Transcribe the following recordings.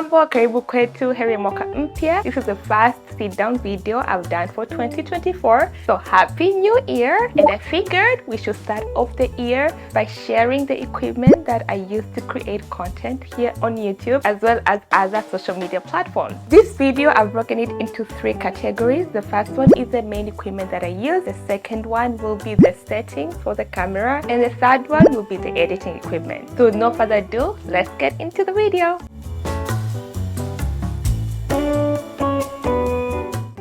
Hamjambo, karibu kwetu, heri mwaka mpya. This is the first sit down video I've done for 2024. So happy new year. And I figured we should start off the year by sharing the equipment that I use to create content here on YouTube as well as other social media platforms. This video I've broken it into 3 categories. The first one is the main equipment that I use. The second one will be the settings for the camera. And the third one will be the editing equipment. So with no further ado, let's get into the video.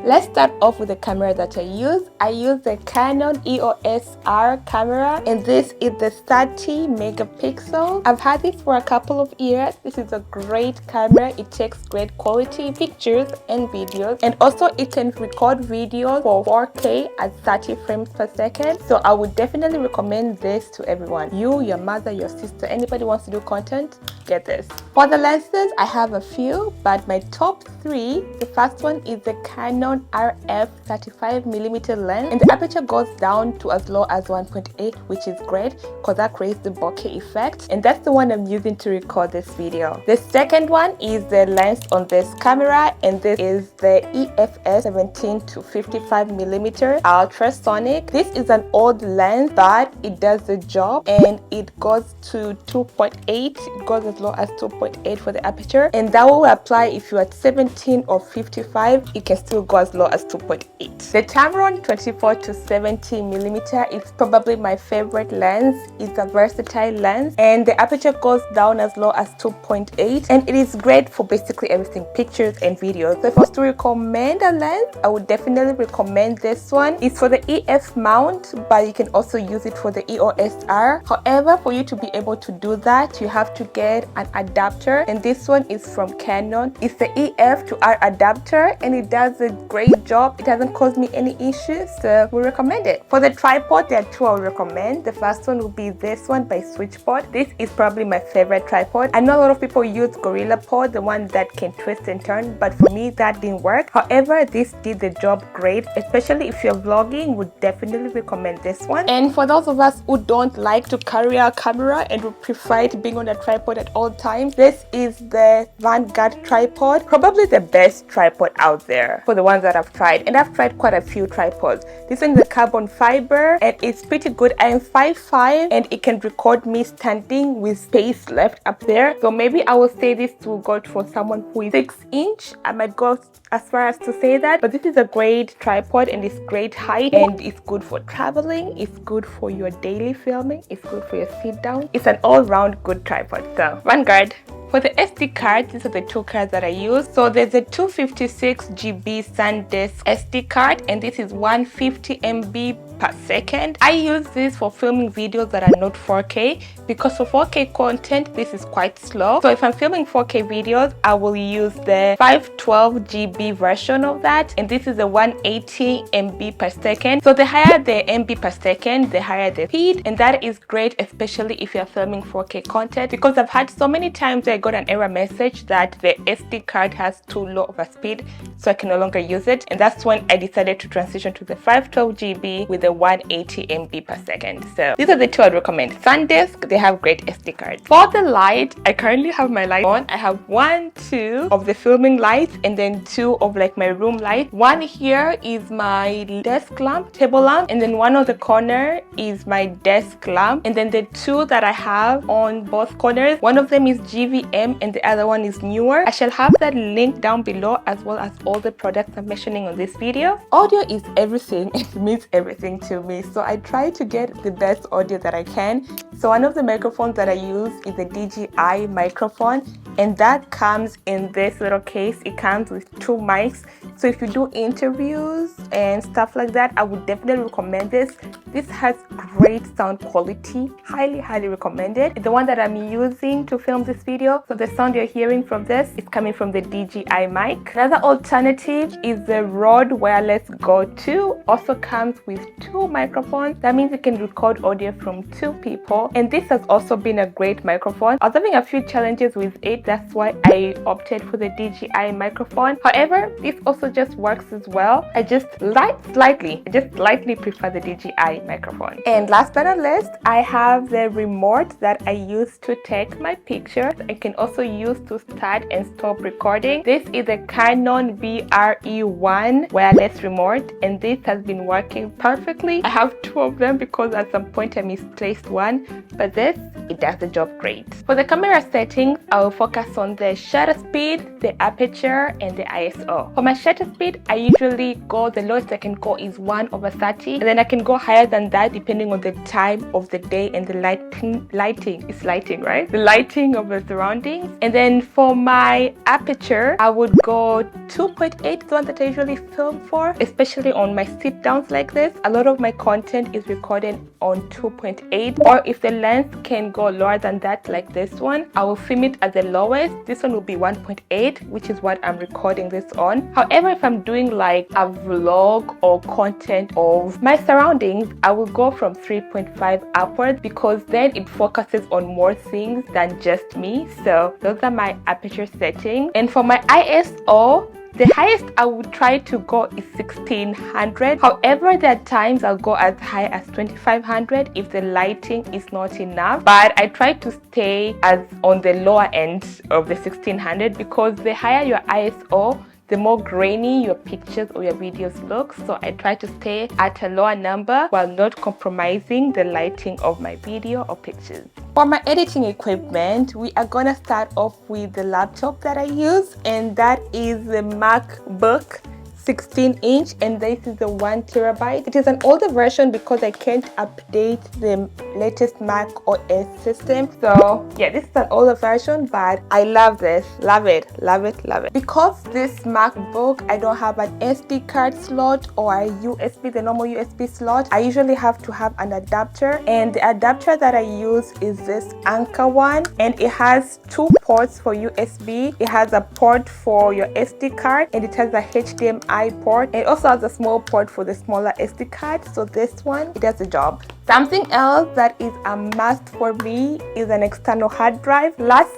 Let's start off with the camera that I use. I use the Canon EOS R camera, and this is the 30 megapixel. I've had this for a couple of years. This is a great camera. It takes great quality pictures and videos, and also it can record videos for 4K at 30 frames per second. So I would definitely recommend this to everyone. You, your mother, your sister, anybody wants to do content, get this. For the lenses, I have a few, but my top 3, the first one is the Canon RF 35mm lens, and the aperture goes down to as low as 1.8, which is great because that creates the bokeh effect, and that's the one I'm using to record this video. The second one is the lens on this camera, and this is the EFS 17 to 55mm ultrasonic. This is an old lens, but it does the job, and it goes to 2.8. It goes as low as 2.8 for the aperture, and that will apply if you're at 17 or 55. It can still go as low as 2.8. The Tamron 24 to 70mm is probably my favorite lens. It's a versatile lens, and the aperture goes down as low as 2.8, and it is great for basically everything, pictures and videos. So if I was to recommend a lens, I would definitely recommend this one. It's for the EF mount, but you can also use it for the EOS R. However, for you to be able to do that, you have to get an adapter, and this one is from Canon. It's the EF to R adapter, and it does a great job. It hasn't caused me any issues, so we recommend it. For the tripod, there are 2 I would recommend. The first one will be this one by Switchpod. This is probably my favorite tripod. I know a lot of people use GorillaPod, the one that can twist and turn, but for me that didn't work. However, this did the job great, especially if you're vlogging. Would definitely recommend this one. And for those of us who don't like to carry our camera and would prefer it being on a tripod at all times, this is the Vanguard tripod, probably the best tripod out there for the ones that I've tried, and I've tried quite a few tripods. This one is a carbon fiber, and it's pretty good. I am 5'5", and it can record me standing with space left up there. So maybe I will say this will go for someone who is 6'. I might go as far as to say that, but this is a great tripod, and it's great height, and it's good for traveling, it's good for your daily filming, it's good for your sit down. It's an all-round good tripod. So Vanguard. For the SD card, these are the 2 cards that I use. So there's a 256GB SanDisk SD card, and this is 150 MB per second. I use this for filming videos that are not 4K, because for 4K content, this is quite slow. So if I'm filming 4K videos, I will use the 512GB version of that, and this is a 180 MB per second. So the higher the MB per second, the higher the speed, and that is great, especially if you're filming 4K content, because I've had so many times I got an error message that the SD card has too low of a speed, so I can no longer use it, and that's when I decided to transition to the 512GB with the 180 MB per second. So these are the 2 I'd recommend. SanDisk, they have great SD cards. For the light, I currently have my light on. I have 1, 2 of the filming lights, and then 2 of like my room light. One here is my desk lamp, table lamp, and then one on the corner is my desk lamp, and then the 2 that I have on both corners, one of them is GVM and the other one is newer. I shall have that link down below, as well as all the products I'm mentioning on this video. Audio is everything. It means everything to me, so I try to get the best audio that I can. So one of the microphones that I use is the DJI microphone, and that comes in this little case. It comes with 2 mics, so if you do interviews and stuff like that, I would definitely recommend this. This has great sound quality. Highly recommended. The one that I'm using to film this video, so the sound you're hearing from this is coming from the DJI mic. Another alternative is the Rode Wireless Go 2. Also comes with 2 microphones. That means you can record audio from 2 people, and this has also been a great microphone. I was having a few challenges with it, that's why I opted for the DJI microphone. However, this also just works as well. I just slightly prefer the DJI microphone. And last but not least, I have the remote that I use to take my pictures. I can also use to start and stop recording. This is a Canon VRE1 wireless remote, and this has been working perfectly. I have 2 of them because at some point I misplaced one, but this, it does the job great. For the camera settings, I will focus on the shutter speed, the aperture, and the ISO. For my shutter speed, I usually go, the lowest I can go is 1/30, and then I can go higher than that depending on the time of the day and the lighting. It's lighting, right? The lighting of the surroundings. And then for my aperture, I would go 2.8, the one that I usually film for, especially on my sit downs like this. A lot of my content is recorded on 2.8, or if the lens can go lower than that, like this one, I will film it at the lowest. This one will be 1.8, which is what I'm recording this on. However, if I'm doing like a vlog or content of my surroundings, I will go from 3.5 upwards, because then it focuses on more things than just me. So those are my aperture settings. And for my ISO, the highest I would try to go is 1600. However, there are times I'll go as high as 2500 if the lighting is not enough. But I try to stay as on the lower end of the 1600, because the higher your ISO, the more grainy your pictures or your videos look. So I try to stay at a lower number while not compromising the lighting of my video or pictures. For my editing equipment, we are gonna start off with the laptop that I use, and that is the MacBook 16-inch, and this is the 1TB. It is an older version because I can't update the latest Mac OS system. So yeah, this is an older version, but I love this. Love it. Because this MacBook, I don't have an SD card slot or a USB, the normal USB slot. I usually have to have an adapter, and the adapter that I use is this Anchor one, and it has 2 ports for USB. It has a port for your SD card, and it has a HDMI port. It also has a small port for the smaller SD card. So this one, it does the job. Something else that is a must for me is an external hard drive. Last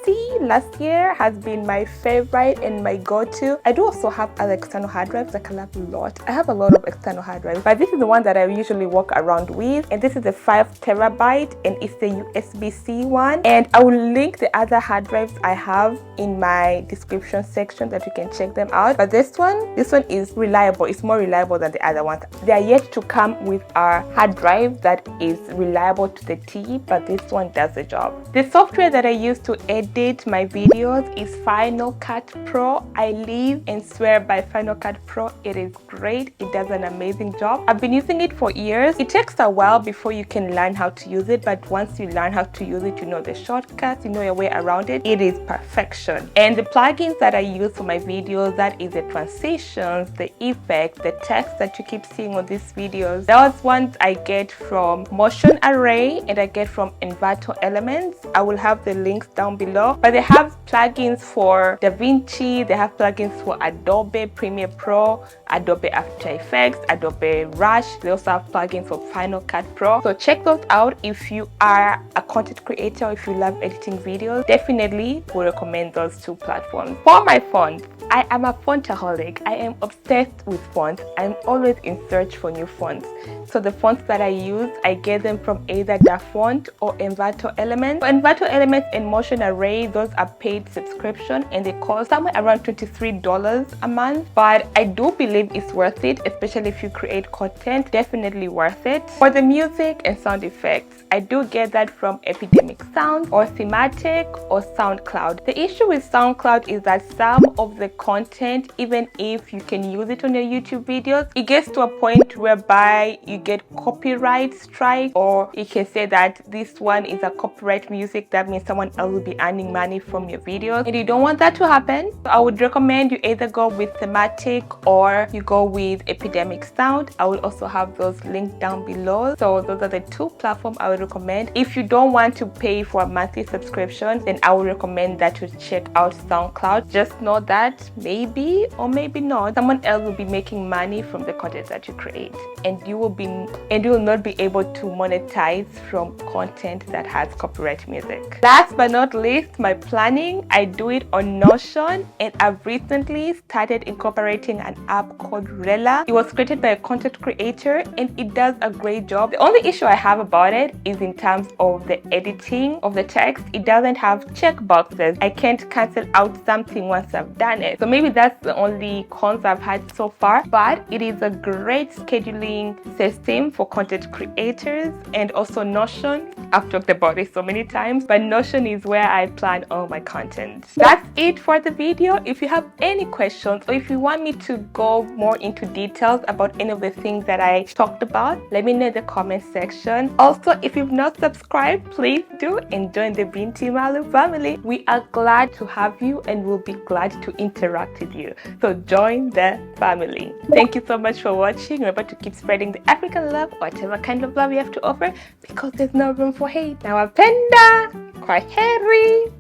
year has been my favorite and my go-to. I do also have other external hard drives that I love a lot. I have a lot of external hard drives, but this is the one that I usually walk around with, and this is a 5TB, and it's the USB-C one. And I will link the other hard drives I have in my description section that you can check them out. But this one is reliable. It's more reliable than the other ones. They are yet to come with a hard drive that is reliable to the T, but this one does the job. The software that I use to edit my videos is Final Cut Pro. I live and swear by Final Cut Pro. It is great. It does an amazing job. I've been using it for years. It takes a while before you can learn how to use it, but once you learn how to use it, you know the shortcuts, you know your way around it. It is perfection. And the plugins that I use for my videos, that is the transitions, the effects, the text that you keep seeing on these videos, those ones I get from Motion Array, and I get from Envato Elements. I will have the links down below. But they have plugins for DaVinci, they have plugins for Adobe Premiere Pro, Adobe After Effects, Adobe Rush. They also have plugins for Final Cut Pro. So check those out if you are a content creator, or if you love editing videos. Definitely will recommend those 2 platforms. For my fonts, I am a fontaholic. I am obsessed with fonts. I'm always in search for new fonts. So the fonts that I use, I get them from either DaFont or Envato Elements. For Envato Elements and Motion Array, those are paid subscription, and they cost somewhere around $23 a month. But I do believe it's worth it, especially if you create content. Definitely worth it. For the music and sound effects, I do get that from Epidemic Sound or Thematic or SoundCloud. The issue with SoundCloud is that some of the content, even if you can use it on your YouTube videos, it gets to a point whereby you get copyright strikes strike, or you can say that this one is a copyright music. That means someone else will be earning money from your videos, and you don't want that to happen. So I would recommend you either go with thematic or you go with epidemic sound. I will also have those linked down below. So those are the two platforms I would recommend. If you don't want to pay for a monthly subscription, then I would recommend that you check out SoundCloud. Just know that maybe or maybe not, someone else will be making money from the content that you create, and you will not be able to monetize from content that has copyright music. Last but not least, my planning. I do it on Notion, and I've recently started incorporating an app called Rela. It was created by a content creator and it does a great job. The only issue I have about it is in terms of the editing of the text. It doesn't have check boxes. I can't cancel out something once I've done it. So maybe that's the only cons I've had so far, but it is a great scheduling system for content creators. And also Notion, I've talked about it so many times, but Notion is where I plan all my content. That's it for the video. If you have any questions or if you want me to go more into details about any of the things that I talked about, let me know in the comment section. Also, if you've not subscribed, please do and join the Binti Malu family. We are glad to have you and we'll be glad to interact with you. So join the family. Thank you so much for watching. Remember to keep spreading the African love, whatever kind of love you have to offer, because there's no room for hate. Nawapenda. Kwaheri.